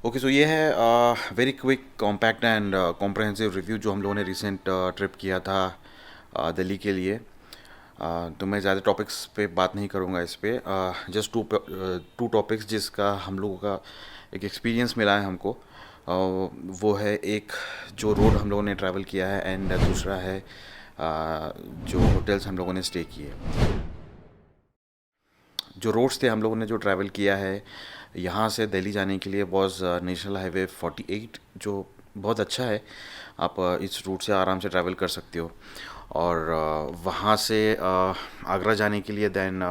Okay, सो ये है very quick compact and comprehensive review जो हम लोगों ने रिसेंट ट्रिप किया था दिल्ली के लिए। तो मैं ज़्यादा टॉपिक्स पे बात नहीं करूँगा इस पे। जस्ट टू टॉपिक्स जिसका हम लोगों का एक एक्सपीरियंस मिला है हमको। वो है एक जो रोड हम लोगों ने ट्रैवल किया है एंड दूसरा है जो होटल्स हम लोगों ने स्टे किए। जो रोड्स थे हम लोगों ने जो ट्रैवल किया है यहाँ से दिल्ली जाने के लिए वॉज नेशनल हाईवे 48, जो बहुत अच्छा है। आप इस रूट से आराम से ट्रैवल कर सकते हो। और वहाँ से आगरा जाने के लिए देन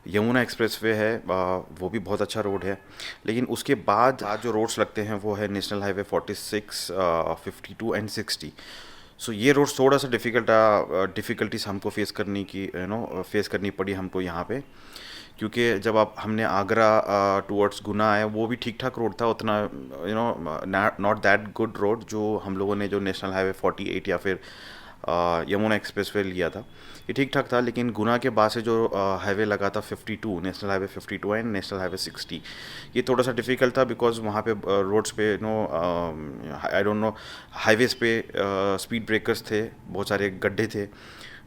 यमुना एक्सप्रेसवे है, वो भी बहुत अच्छा रोड है। लेकिन उसके बाद आज जो रोड्स लगते हैं वो है नेशनल हाईवे 46, 52 एंड 60। सो ये रोड्स थोड़ा सा डिफ़िकल्टीज हमको फेस करनी पड़ी हमको यहाँ पे। क्योंकि जब आप हमने आगरा टूवर्ड्स गुना आया, वो भी ठीक ठाक रोड था, उतना नॉट दैट गुड रोड जो हम लोगों ने जो नेशनल हाईवे 48 या फिर यमुना एक्सप्रेसवे लिया था। ये ठीक ठाक था, लेकिन गुना के बाद से जो हाईवे लगा था 52, national highway 52 and national highway 60, ये थोड़ा सा डिफ़िकल्ट था बिकॉज वहाँ पे रोड्स पे आई डोंट नो, हाईवेज पे स्पीड ब्रेकर्स थे, बहुत सारे गड्ढे थे।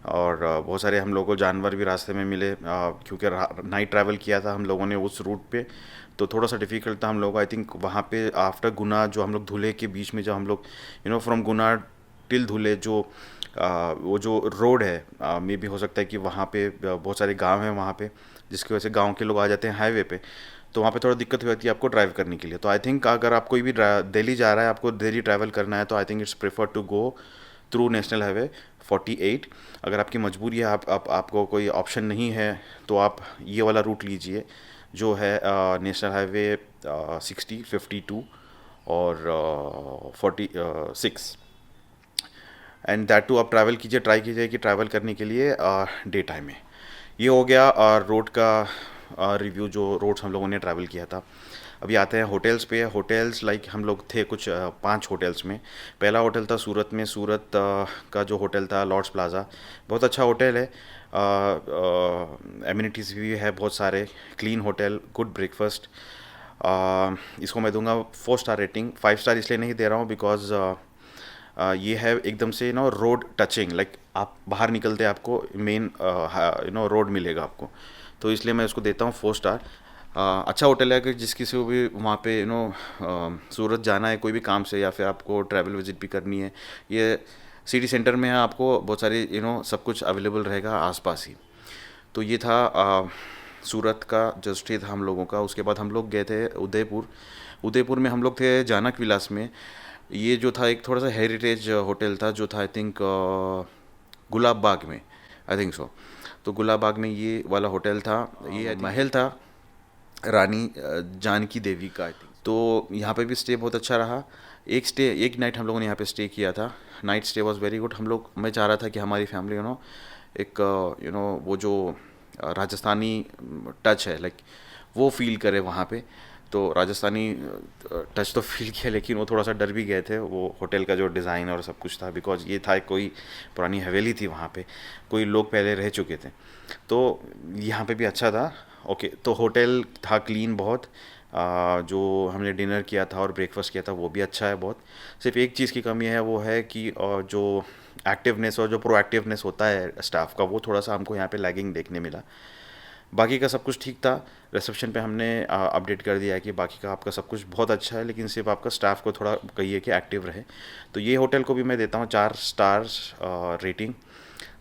और बहुत सारे हम लोगों को जानवर भी रास्ते में मिले, क्योंकि नाइट ट्रैवल किया था हम लोगों ने उस रूट पे। तो थोड़ा सा डिफ़िकल्ट था हम लोग, आई थिंक वहाँ पे आफ्टर गुना जो हम लोग धुले के बीच में, जब हम लोग फ्रॉम गुना टिल धुले जो वो जो रोड है, मे भी हो सकता है कि वहाँ पे बहुत सारे गांव हैं वहाँ पे, जिसकी वजह से गांव के लोग आ जाते हैं हाईवे पे। तो वहाँ पे थोड़ा दिक्कत हो जाती है आपको ड्राइव करने के लिए। तो आई थिंक अगर आप कोई भी दिल्ली जा रहा है, आपको दिल्ली ट्रैवल करना है, तो I think it's prefer to go through national highway 48। अगर आपकी मजबूरी है, आपको कोई ऑप्शन नहीं है, तो आप ये वाला रूट लीजिए जो है नेशनल हाईवे 60, 52 और 46। एंड दैट टू आप ट्रैवल कीजिए, ट्राई कीजिए कि ट्रैवल करने के लिए डे टाइम में। ये हो गया रोड का रिव्यू, जो रोड्स हम लोगों ने ट्रैवल किया था। अभी आते हैं होटल्स पे। होटल्स लाइक हम लोग थे कुछ 5 होटल्स में। पहला होटल था सूरत में। सूरत का जो होटल था लॉर्ड्स प्लाज़ा, बहुत अच्छा होटल है। एमिनिटीज़ भी है बहुत सारे, क्लीन होटल, गुड ब्रेकफास्ट। इसको मैं दूंगा 4 स्टार रेटिंग। 5 स्टार इसलिए नहीं दे रहा हूँ बिकॉज ये है एकदम से रोड टचिंग, लाइक आप बाहर निकलते आपको मेन रोड मिलेगा आपको। तो इसलिए मैं इसको देता हूँ 4 स्टार। अच्छा होटल है कि जिस किसी को भी वहाँ पे सूरत जाना है कोई भी काम से, या फिर आपको ट्रैवल विजिट भी करनी है, ये सिटी सेंटर में है, आपको बहुत सारी सब कुछ अवेलेबल रहेगा आसपास ही। तो ये था सूरत का जो स्टे था हम लोगों का। उसके बाद हम लोग गए थे उदयपुर। उदयपुर में हम लोग थे जानक विलास में। ये जो था एक थोड़ा सा हेरिटेज होटल था, जो था आई थिंक गुलाब बाग में, आई थिंक सो। तो गुलाब बाग में ये वाला होटल था। ये महल था रानी जानकी देवी का, आई थिंक। तो यहाँ पे भी स्टे बहुत अच्छा रहा। एक नाइट हम लोगों ने यहाँ पे स्टे किया था। Night stay was very good. मैं चाह रहा था कि हमारी फैमिली एक वो जो राजस्थानी टच है, लाइक वो फील करे वहाँ पे। तो राजस्थानी टच तो फील किया, लेकिन वो थोड़ा सा डर भी गए थे, वो होटल का जो डिज़ाइन और सब कुछ था, बिकॉज ये था कोई पुरानी हवेली थी वहाँ पे, कोई लोग पहले रह चुके थे। तो यहाँ पे भी अच्छा था। ओके, तो होटल था क्लीन बहुत। जो हमने डिनर किया था और ब्रेकफास्ट किया था वो भी अच्छा है बहुत। सिर्फ एक चीज़ की कमी है, वो है कि जो एक्टिवनेस और जो प्रोएक्टिवनेस होता है स्टाफ का, वो थोड़ा सा हमको यहाँ पे लैगिंग देखने मिला। बाकी का सब कुछ ठीक था। रिसेप्शन पे हमने अपडेट कर दिया है कि बाकी का आपका सब कुछ बहुत अच्छा है, लेकिन सिर्फ आपका स्टाफ को थोड़ा कहिए कि एक्टिव रहे। तो ये होटल को भी मैं देता हूँ 4 stars rating.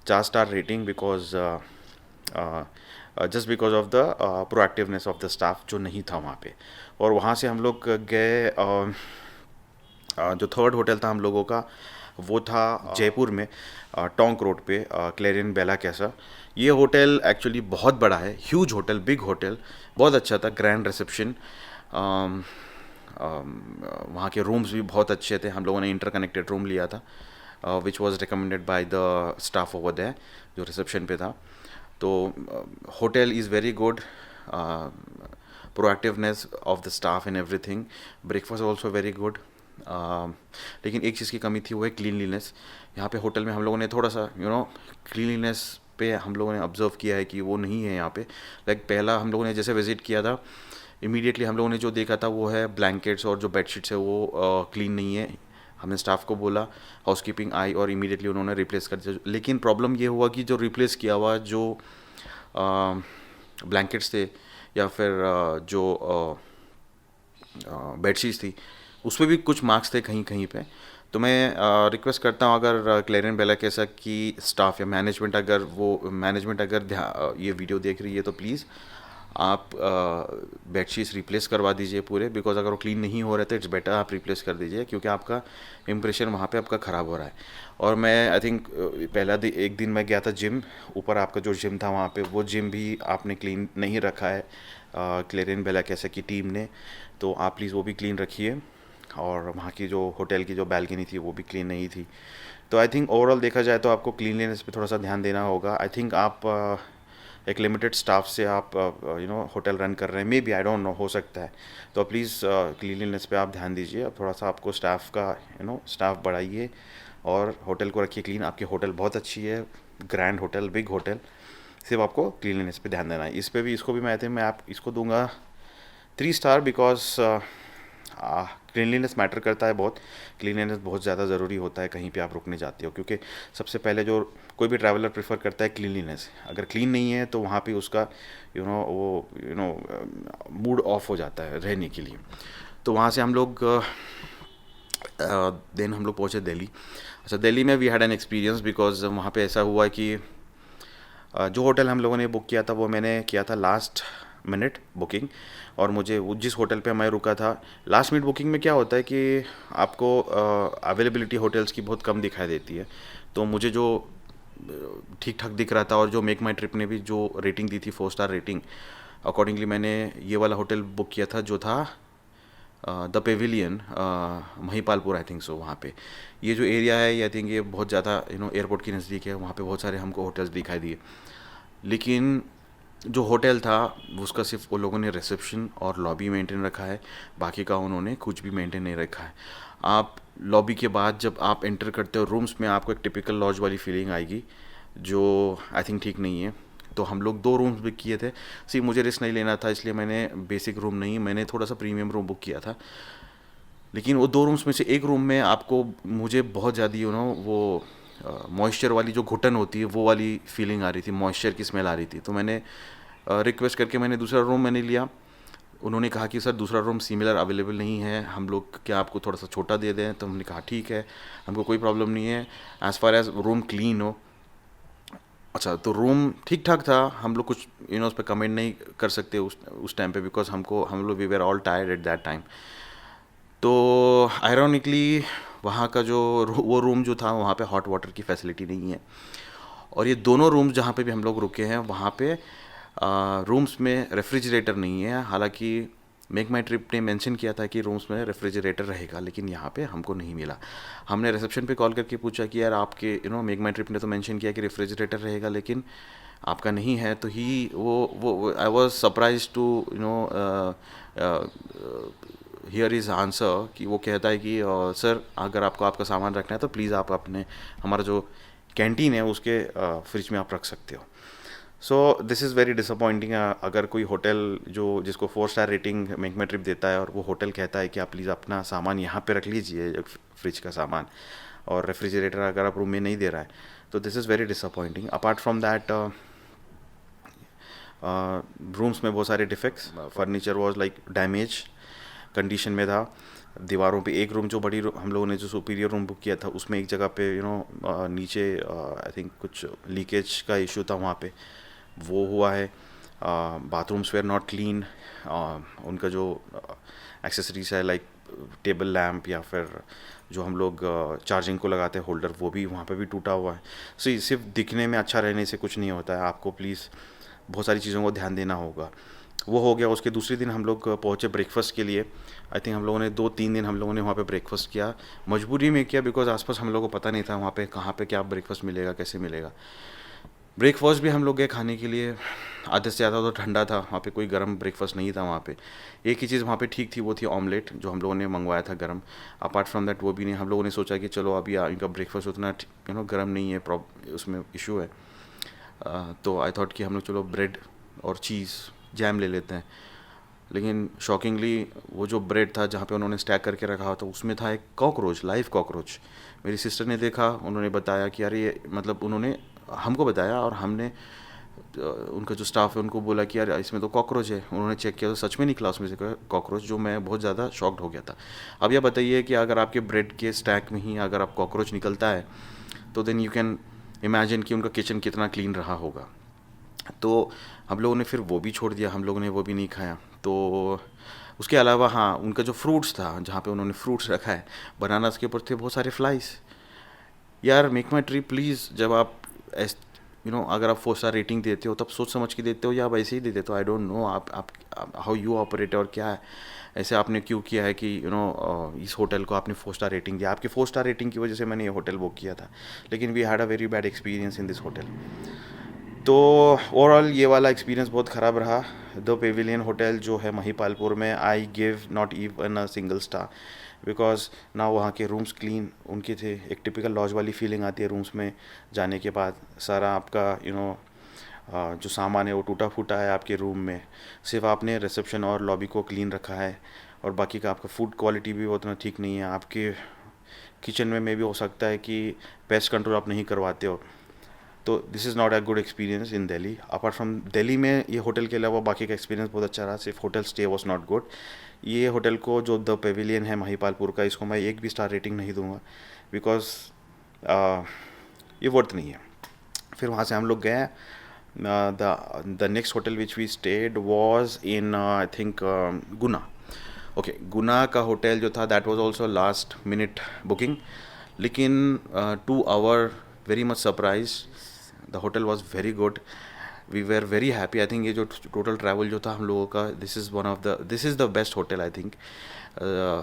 4 star rating because just because of the proactiveness of the staff जो नहीं था वहाँ पे। और वहाँ से हम लोग गए जो थर्ड होटल था हम लोगों का, वो था जयपुर में, टोंक रोड पे, क्लेरियन बेला कैसा। ये होटल एक्चुअली बहुत बड़ा है, ह्यूज होटल, बिग होटल, बहुत अच्छा था। ग्रैंड रिसेप्शन, वहाँ के रूम्स भी बहुत अच्छे थे। हम लोगों ने इंटरकनेक्टेड रूम लिया था, which was recommended by the staff over there जो रिसेप्शन पे था। तो hotel is very good, proactiveness of the staff and everything. Breakfast also very good. लेकिन एक चीज़ की कमी थी, वो है क्लीनलीनेस। यहाँ पे होटल में हम लोगों ने थोड़ा सा क्लीनलीनेस पे हम लोगों ने ऑब्जर्व किया है कि वो नहीं है यहाँ पे। लाइक पहला हम लोगों ने जैसे विज़िट किया था, इमीडिएटली हम लोगों ने जो देखा था वो है ब्लैंकेट्स और जो बेडशीट्स है वो क्लीन नहीं है। हमने स्टाफ को बोला, हाउसकीपिंग आई और इमीडिएटली उन्होंने रिप्लेस कर दिया। लेकिन प्रॉब्लम ये हुआ कि जो रिप्लेस किया हुआ जो ब्लैंकेट्स थे या फिर जो बेडशीट्स थी, उस पर भी कुछ मार्क्स थे कहीं कहीं पे। तो मैं रिक्वेस्ट करता हूँ, अगर क्लेरियन बेला कैसा कि स्टाफ या मैनेजमेंट अगर ये वीडियो देख रही है तो प्लीज़ आप बेडशीट्स रिप्लेस करवा दीजिए पूरे, बिकॉज अगर वो क्लीन नहीं हो रहे तो इट्स बेटर आप रिप्लेस कर दीजिए, क्योंकि आपका इम्प्रेशन वहाँ पे आपका ख़राब हो रहा है। और मैं आई थिंक एक दिन मैं गया था जिम, ऊपर आपका जो जिम था वहाँ पे, वो जिम भी आपने क्लीन नहीं रखा है क्लेरियन बेला कैसा की टीम ने। तो आप प्लीज़ वो भी क्लीन रखिए। और वहाँ की जो होटल की जो बैल्कनी थी वो भी क्लीन नहीं थी। तो आई थिंक ओवरऑल देखा जाए तो आपको क्लीनलीनेस पे थोड़ा सा ध्यान देना होगा। आई थिंक आप एक लिमिटेड स्टाफ से आप होटल रन कर रहे हैं, may be, I don't know, हो सकता है। तो प्लीज़ क्लीनलीनेस पे आप ध्यान दीजिए। अब थोड़ा सा आपको स्टाफ का स्टाफ बढ़ाइए और होटल को रखिए क्लीन। आपकी होटल बहुत अच्छी है, ग्रैंड होटल, बिग होटल, सिर्फ आपको क्लीनलीनेस पे ध्यान देना है। इस पे भी, इसको भी मैं आई थिंक मैं आप इसको दूंगा 3 स्टार, बिकॉज क्लीनलीनेस मैटर करता है बहुत। क्लीनलीनेस बहुत ज़्यादा ज़रूरी होता है कहीं पे आप रुकने जाते हो, क्योंकि सबसे पहले जो कोई भी ट्रैवलर प्रेफर करता है क्लीनलीनेस। अगर क्लीन नहीं है तो वहाँ पे उसका मूड ऑफ हो जाता है रहने के लिए। तो वहाँ से हम लोग देन हम लोग पहुँचे दिल्ली। अच्छा, दिल्ली में we had an experience, because वहाँ पे ऐसा हुआ कि जो होटल हम लोगों ने बुक किया था वो मैंने किया था लास्ट मिनट बुकिंग। और मुझे जिस होटल पे मैं रुका था, लास्ट मिनट बुकिंग में क्या होता है कि आपको अवेलेबिलिटी होटल्स की बहुत कम दिखाई देती है। तो मुझे जो ठीक ठाक दिख रहा था, और जो मेक माई ट्रिप ने भी जो रेटिंग दी थी 4 स्टार रेटिंग, अकॉर्डिंगली मैंने ये वाला होटल बुक किया था जो था the Pavilion, Mahipalpur, I think so. वहाँ पे ये जो एरिया है, ये आई थिंक ये बहुत ज़्यादा एयरपोर्ट के नज़दीक है। वहाँ पे बहुत सारे हमको होटल्स दिखाई दिए, लेकिन जो होटल था उसका सिर्फ वो लोगों ने रिसेप्शन और लॉबी मेंटेन रखा है, बाकी का उन्होंने कुछ भी मेंटेन नहीं रखा है। आप लॉबी के बाद जब आप एंटर करते हो रूम्स में, आपको एक टिपिकल लॉज वाली फीलिंग आएगी, जो आई थिंक ठीक नहीं है। तो हम लोग 2 रूम्स बुक किए थे। मुझे रिस्क नहीं लेना था, इसलिए मैंने बेसिक रूम नहीं, मैंने थोड़ा सा प्रीमियम रूम बुक किया था। लेकिन वो 2 रूम्स में से एक रूम में आपको मुझे बहुत ज़्यादा वो मॉइस्चर वाली जो घुटन होती है वो वाली फीलिंग आ रही थी, मॉइस्चर की स्मेल आ रही थी। तो मैंने रिक्वेस्ट करके मैंने दूसरा रूम मैंने लिया। उन्होंने कहा कि सर दूसरा रूम सिमिलर अवेलेबल नहीं है, हम लोग क्या आपको थोड़ा सा छोटा दे दें। तो हमने कहा ठीक है, हमको कोई प्रॉब्लम नहीं है, as far as room clean हो। अच्छा, तो रूम ठीक ठाक था, हम लोग कुछ उस पर कमेंट नहीं कर सकते उस टाइम पे, बिकॉज हम लोग we were all tired at that time. तो आयरॉनिकली वहाँ का वो रूम जो था, वहाँ पे हॉट वाटर की फैसिलिटी नहीं है। और ये दोनों रूम्स जहाँ पे भी हम लोग रुके हैं, वहाँ पे रूम्स में रेफ्रिजरेटर नहीं है। हालांकि मेक माई ट्रिप ने मेंशन किया था कि रूम्स में रेफ्रिजरेटर रहेगा, लेकिन यहाँ पे हमको नहीं मिला। हमने रिसेप्शन पे कॉल करके पूछा कि यार आपके मेक माई ट्रिप ने तो मेंशन किया कि रेफ्रिजरेटर रहेगा, लेकिन आपका नहीं है। तो ही वो I was surprise to hear his answer कि वो कहता है कि सर अगर आपको आपका सामान रखना है तो प्लीज़ आप अपने हमारा जो कैंटीन है उसके फ्रिज में आप रख सकते हो। So this is very disappointing. अगर कोई होटल जिसको 4 स्टार रेटिंग मेक माई ट्रिप देता है और वो होटल कहता है कि आप प्लीज़ अपना सामान यहाँ पे रख लीजिए, फ्रिज का सामान, और रेफ्रिजरेटर अगर आप रूम में नहीं दे रहा है, तो this is very disappointing. Apart from that, rooms में बहुत सारे defects, furniture was like damage condition में था। दीवारों पे एक रूम जो हम लोगों ने जो सुपीरियर रूम बुक किया था, उसमें एक जगह पे नीचे आई थिंक कुछ लीकेज का इशू था, वहाँ पे वो हुआ है। Bathrooms were not clean. उनका जो एक्सेसरीज है लाइक टेबल लैम्प या फिर जो हम लोग चार्जिंग को लगाते हैं होल्डर, वो भी वहाँ पे भी टूटा हुआ है। सो सिर्फ दिखने में अच्छा रहने से कुछ नहीं होता है, आपको प्लीज़ बहुत सारी चीज़ों को ध्यान देना होगा। वो हो गया। उसके दूसरे दिन हम लोग पहुँचे ब्रेकफास्ट के लिए। आई थिंक हम लोगों ने 2-3 दिन हम लोगों ने वहाँ पे ब्रेकफास्ट किया, मजबूरी में किया, बिकॉज आसपास हम लोगों को पता नहीं था वहाँ पे कहाँ पे क्या ब्रेकफास्ट मिलेगा, कैसे मिलेगा। ब्रेकफास्ट भी हम लोग गए खाने के लिए, आधे से ज़्यादा तो ठंडा था, वहाँ पे कोई गर्म ब्रेकफास्ट नहीं था। वहाँ पे एक ही चीज़ वहाँ पे ठीक थी, वो थी ऑमलेट, जो हम लोगों ने मंगवाया था गर्म। अपार्ट फ्रॉम दैट वो भी नहीं। हम लोगों ने सोचा कि चलो अभी इनका ब्रेकफास्ट उतना गर्म नहीं है, उसमें इशू है। तो आई थॉट कि हम लोग चलो ब्रेड और चीज़ जैम ले लेते हैं। लेकिन शॉकिंगली वो जो ब्रेड था जहाँ पे उन्होंने स्टैक करके रखा हुआ था उसमें था एक कॉकरोच, लाइव कॉकरोच। मेरी सिस्टर ने देखा, उन्होंने बताया कि यार ये मतलब उन्होंने हमको बताया और हमने उनका जो स्टाफ है उनको बोला कि यार इसमें तो कॉकरोच है। उन्होंने चेक किया तो सच में निकला उसमें से कॉकरोच, जो मैं बहुत ज़्यादा शॉक्ड हो गया था। अब यह बताइए कि अगर आपके ब्रेड के स्टैक में ही अगर आप कॉकरोच निकलता है तो देन यू कैन इमेजिन कि उनका किचन कितना क्लीन रहा होगा। तो हम लोगों ने फिर वो भी छोड़ दिया, हम लोगों ने वो भी नहीं खाया। तो उसके अलावा हाँ, उनका जो फ्रूट्स था, जहाँ पे उन्होंने फ्रूट्स रखा है, बनानास के ऊपर थे बहुत सारे फ्लाइज। यार मेक माई ट्रिप प्लीज़, जब आप अगर आप 4 स्टार रेटिंग देते हो तब सोच समझ के देते हो या आप ऐसे ही दे देते हो। आई डोंट नो आप हाउ यू ऑपरेट और क्या है, ऐसे आपने क्यों किया है कि इस होटल को आपने 4 स्टार रेटिंग दिया। आपके 4 स्टार रेटिंग की वजह से मैंने ये होटल बुक किया था, लेकिन we had a very bad experience in this hotel. तो ओवरऑल ये वाला एक्सपीरियंस बहुत ख़राब रहा। द पेविलियन होटल जो है महिपालपुर में, I give not even a single star, because ना वहाँ के रूम्स क्लीन उनके थे। एक टिपिकल लॉज वाली फीलिंग आती है रूम्स में जाने के बाद। सारा आपका जो सामान है वो टूटा फूटा है आपके रूम में, सिर्फ आपने रिसेप्शन और लॉबी को क्लीन रखा है, और बाकी का आपका फूड क्वालिटी भी उतना ठीक नहीं है। आपके किचन में भी हो सकता है कि पेस्ट कंट्रोल आप नहीं करवाते हो। तो this is not a good experience in Delhi. Apart from Delhi में ये होटल के अलावा बाकी का एक्सपीरियंस बहुत अच्छा रहा, सिर्फ hotel stay was not good. ये होटल को जो द पेविलियन है महिपालपुर का, इसको मैं 1 भी स्टार रेटिंग नहीं दूंगा, बिकॉज ये वर्थ नहीं है। फिर वहाँ से हम लोग गए, the next hotel which we stayed was in I think Guna. Okay, Guna का होटल जो था that was also last minute booking, लेकिन 2 our very much surprise. The hotel was very good, we were very happy. I think ये जो total travel जो था हम लोगों का, this is the best hotel I think.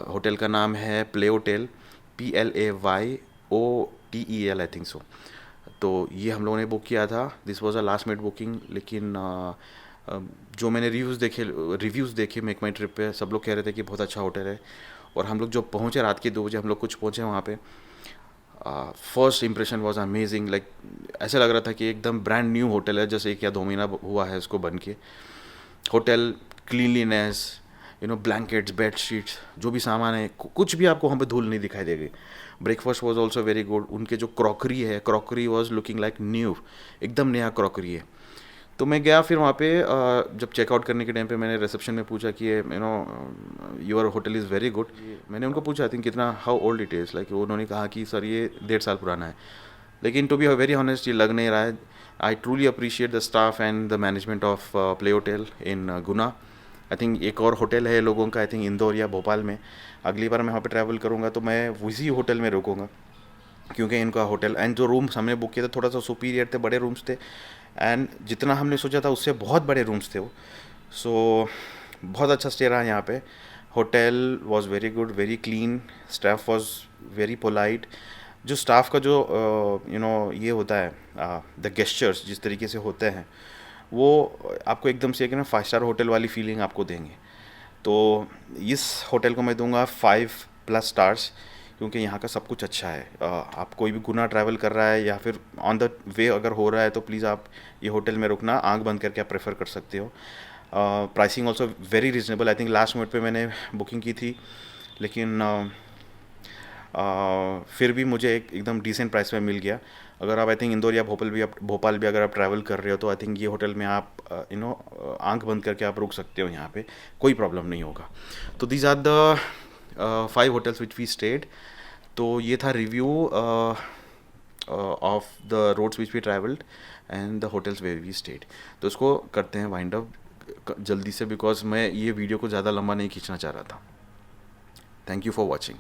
Hotel का नाम है प्लेओटेल, PLAYOTEL आई थिंक सो। तो ये हम लोगों ने बुक किया था, this was a last minute booking. लेकिन जो मैंने रिव्यूज़ देखे मेक माई ट्रिप पे, सब लोग कह रहे थे कि बहुत अच्छा होटल है। और हम लोग जब पहुँचे रात के 2 बजे हम लोग कुछ पहुँचे वहाँ पे, first impression was amazing. Like ऐसा लग रहा था कि एकदम ब्रांड न्यू होटल है, जैसे 1 या 2 महीना हुआ है उसको बन के। Hotel cleanliness, blankets, bed sheets, जो भी सामान है, कुछ भी आपको वहाँ पे धूल नहीं दिखाई देगी। Breakfast was also very good. उनके जो crockery was looking like new, एकदम नया क्रॉकरी है। तो मैं गया फिर वहाँ पे, जब चेकआउट करने के टाइम पे मैंने रिसेप्शन में पूछा कि your hotel is very good. मैंने उनको पूछा आई थिंक कितना, how old it is, like उन्होंने कहा कि सर ये 1.5 साल पुराना है। लेकिन टू बी वेरी ऑनेस्ट ये लग नहीं रहा है। I truly appreciate the staff and the management of play hotel in Guna. I think एक और होटल है लोगों का, आई थिंक इंदौर या भोपाल में। अगली बार मैं वहाँ पे ट्रैवल करूँगा तो मैं उसी होटल में रुकूँगा, क्योंकि इनका होटल एंड जो रूम्स हमने बुक किए थे थोड़ा सा सुपीरियर थे, बड़े रूम्स थे, एंड जितना हमने सोचा था उससे बहुत बड़े रूम्स थे वो। सो बहुत अच्छा स्टे रहा यहाँ पे। Hotel was very good, very clean, staff was very polite. जो स्टाफ का जो ये होता है, द गेस्चर्स जिस तरीके से होते हैं, वो आपको एकदम से एक ना 5 स्टार होटल वाली फीलिंग आपको देंगे। तो इस होटल को मैं दूंगा 5+ स्टार्स, क्योंकि यहाँ का सब कुछ अच्छा है। आप कोई भी गुना ट्रैवल कर रहा है या फिर ऑन द वे अगर हो रहा है तो प्लीज़ आप ये होटल में रुकना, आंख बंद करके आप प्रेफर कर सकते हो। Pricing also very reasonable. I think last minute पे मैंने बुकिंग की थी, लेकिन फिर भी मुझे एकदम डिसेंट प्राइस में मिल गया। अगर आप आई थिंक इंदौर या भोपाल भी अगर आप ट्रैवल कर रहे हो तो आई थिंक ये होटल में आप आंख बंद करके आप रुक सकते हो, यहाँ पे कोई प्रॉब्लम नहीं होगा। तो these are the 5 hotels which we stayed. तो ये था review of the roads which we travelled and the hotels where we stayed. तो इसको करते हैं वाइंड अप जल्दी से, बिकॉज मैं ये वीडियो को ज़्यादा लंबा नहीं खींचना चाह रहा था। Thank you for watching.